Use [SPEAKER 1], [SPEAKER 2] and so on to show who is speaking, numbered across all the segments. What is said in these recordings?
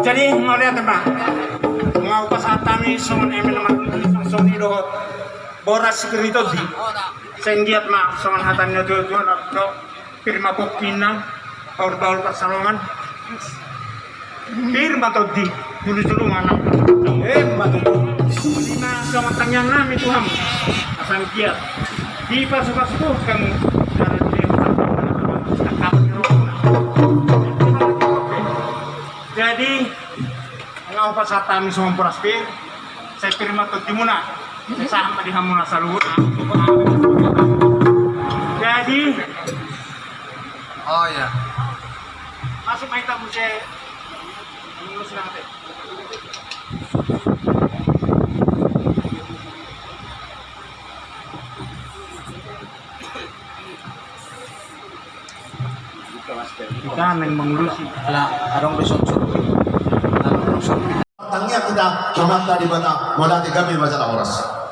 [SPEAKER 1] Jadi ngeliat Pak, mau pasatami son emen son ido boras sekirito di senggiat mak son hatannya tuh firma kopina baur persalongan firma tuh di dulu mana lima sama tanyang nami Tuhan asal giat di pasu-pasu kamu jadi ngau pasatami sama peraspir saya firma tuh di muna sama di hamuna saluran jadi
[SPEAKER 2] oh ya
[SPEAKER 1] masuk main tamu saya lulus nanti kita neng mengurusi
[SPEAKER 2] ala arong besok-besok
[SPEAKER 3] tangnya kita camata di bata mulai kami masalah oras.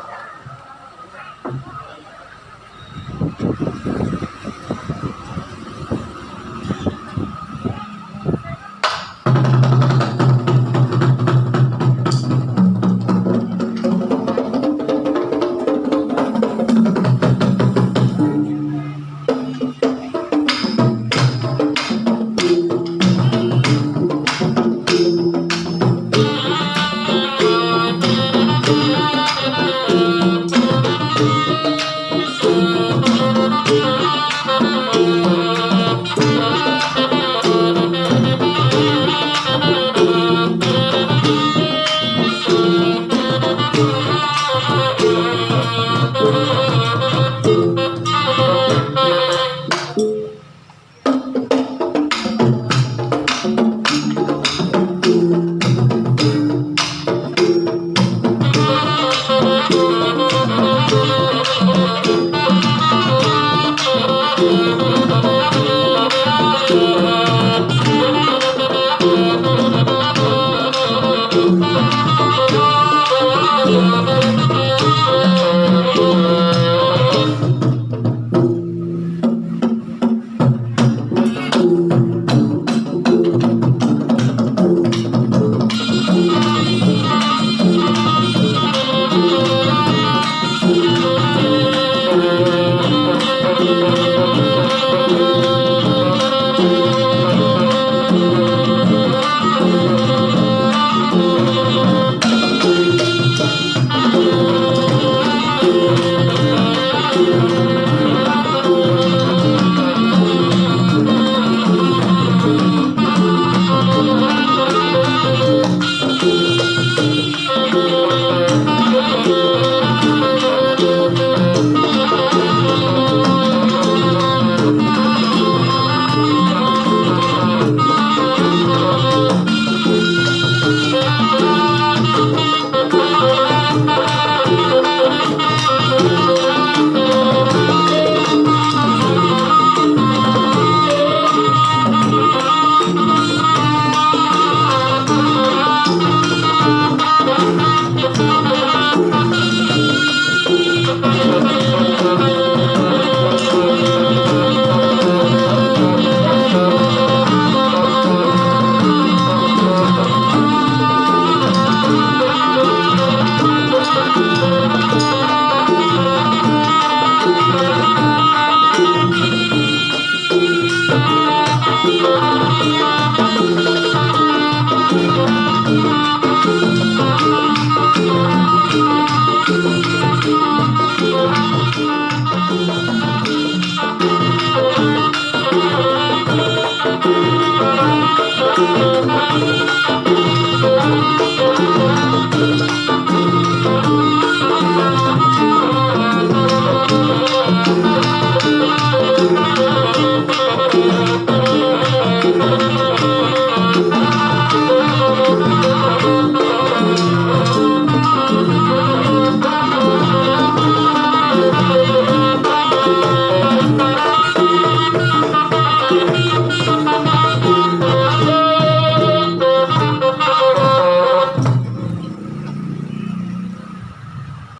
[SPEAKER 1] Thank